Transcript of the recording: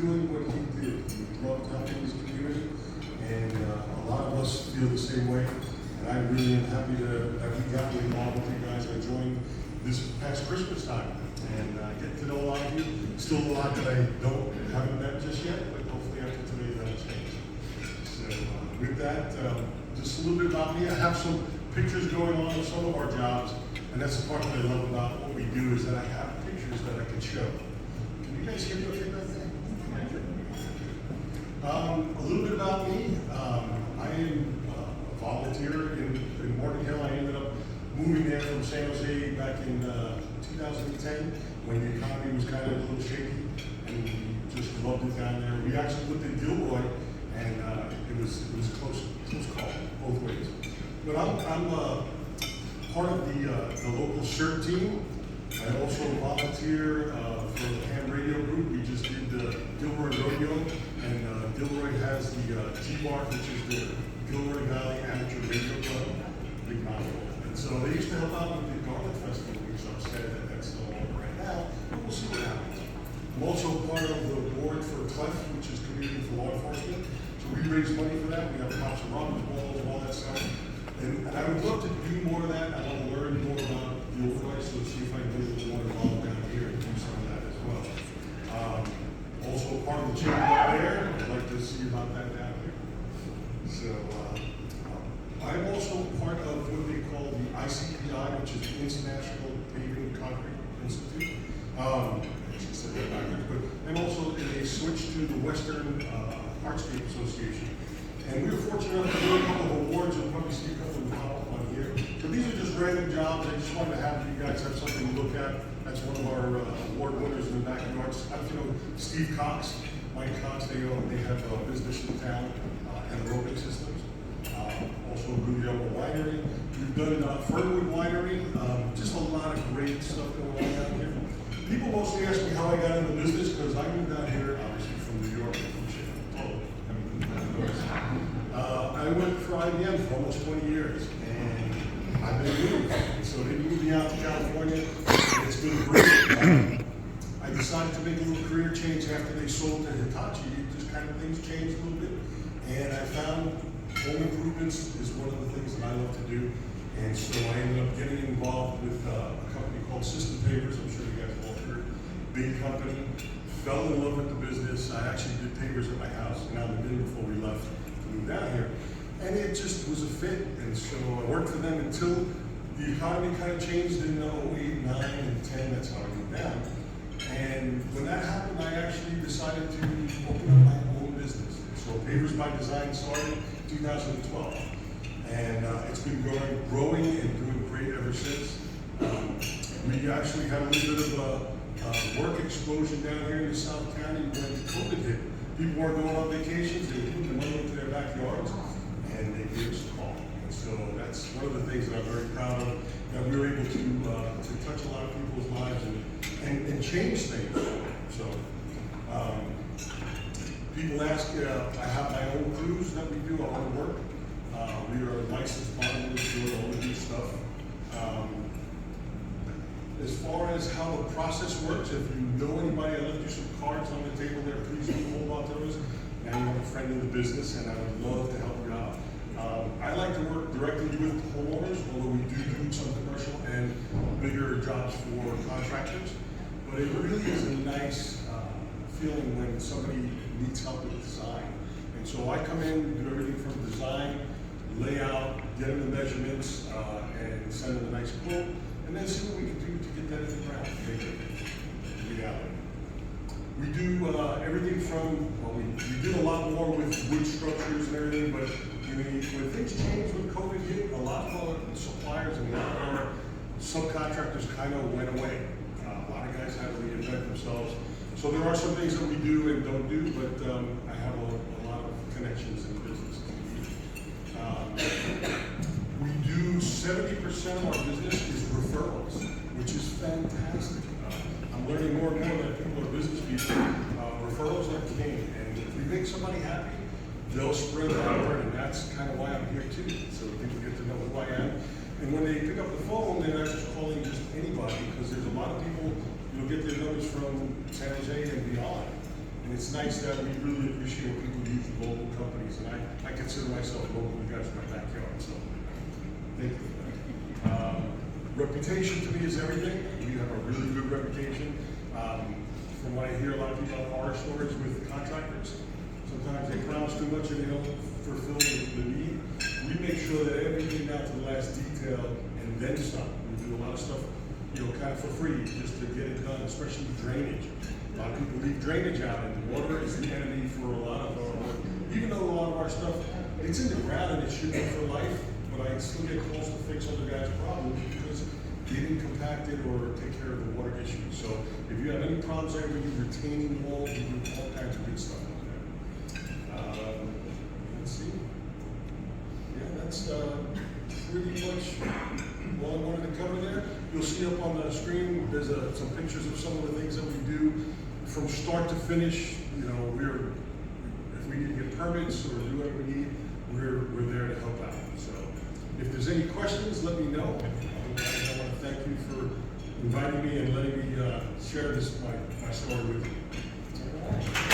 doing what he did. He loved helping his community, and a lot of us feel the same way. And I really am happy that we got involved with you guys. I joined this past Christmas time, and get to know a lot of you. Still a lot that I haven't met just yet, but hopefully after today that'll change. So with that, just a little bit about me. I have some pictures going on of some of our jobs, and that's the part that I love about what we do is that I have pictures that I can show. Can you guys hear me okay back there? A little bit about me. I am a volunteer in Morgan Hill. I ended up moving there from San Jose back in 2010 when the economy was kind of a little shaky, and we just loved it down there. We actually lived in Gilroy, and it was a close call both ways. But I'm part of the local CERT team. I also volunteer for the ham radio group. We just did the Gilroy Rodeo, and Gilroy has the G-Bar, which is the Gilroy Valley Amateur Radio Club, big mouthful. And so they used to help out with the Garlic Festival, which I'm sad that that's no longer right now, but we'll see what happens. I'm also part of the board for CLEF, which is Community for Law Enforcement. So we raise money for that. We have pops and robbers balls and all that stuff. And I would love to do more of that. I want to learn more about Gilroy, so see if I can get a little more involved down here and do some of that as well. Also part of the chamber out there. I'd like to see about that down here. So I'm also part of what they call the ICPI, which is the International Paving Concrete Institute. I should say that backwards, but and also they switched to the Western Hardscape Association. And we were fortunate enough to win a couple of awards. You'll probably see a couple of them pop up on here. So these are just random jobs. I just wanted to have you guys have something to look at. That's one of our award winners in the backyard. I don't know, Steve Cox, Mike Cox, they have a business in town, anaerobic systems. Also Rudy Elmer Winery. We've done Fernwood Winery. Just a lot of great stuff going on down here. People mostly ask me how I got into business because I moved down here, obviously from New York. I went for IBM for almost 20 years, and I've been moving. So they moved me out to California, and it's been great. I decided to make a little career change after they sold to Hitachi. Just kind of things changed a little bit, and I found home improvements is one of the things that I love to do. And so I ended up getting involved with a company called System Pavers. I'm sure you guys have all heard. Big company. Fell in love with the business. I actually did pavers at my house, and now the day before we left to move down here. And it just was a fit, and so I worked for them until the economy kind of changed in 08, 9, and 10. That's how I moved down. And when that happened, I actually decided to open up my own business. So Pavers by Design started in 2012, and it's been growing and doing great ever since. We actually had a little bit of a work explosion down here in the South County when COVID hit. People weren't going on vacations, they were putting the money into their backyards, and they gave us a call. And so that's one of the things that I'm very proud of, that we were able to touch a lot of people's lives and change things. So people ask, I have my own crews that we do our own work. We are licensed bonders, doing all of these stuff. As far as how the process works, if you know anybody, I left you some cards on the table there, please do hold on to those. Now you have a friend in the business, and I would love to help you out. I like to work directly with homeowners, although we do some commercial and bigger jobs for contractors. But it really is a nice feeling when somebody needs help with design. And so I come in, do everything from design, layout, get them the measurements, and send them a nice quote. And then see what we can do to get that in the ground, make it reality. We do everything from, well, we did a lot more with wood structures and everything, but when things changed with COVID hit, a lot of our suppliers and a lot of our subcontractors kind of went away. A lot of guys had to reinvent themselves. So there are some things that we do and don't do, but I have a lot of connections in business. We do 70% of our business is referrals, which is fantastic. I'm learning more and more that people are business people. Referrals are king, and if we make somebody happy, they'll spread that word, and that's kind of why I'm here too, so people get to know who I am. And when they pick up the phone, they're not just calling just anybody, because there's a lot of people, you'll get their numbers from San Jose and beyond. And And it's nice that we really appreciate when people use local companies, and I consider myself local. You guys are my backyard, so thank you for that. Reputation to me is everything. We have a really good reputation. From what I hear, a lot of people have horror stories with contractors. Sometimes they promise too much and they don't fulfill the need. We make sure that everything down to the last detail and then some. We do a lot of stuff, kind of for free, just to get it done, especially drainage. A lot of people leave drainage out, and water is the enemy for a lot of our work. Even though a lot of our stuff, it's in the ground and it should be for life, but I still get calls to fix other guys' problems because they didn't compact it or take care of the water issue. So if you have any problems there with your retaining walls, we do all kinds of good stuff on there. Let's see. Yeah, that's pretty much all I wanted to cover there. You'll see up on the screen, there's some pictures of some of the things that we do from start to finish. If we need to get permits or do whatever we need, we're there to help out. So if there's any questions, let me know. Otherwise, I want to thank you for inviting me and letting me share my story with you.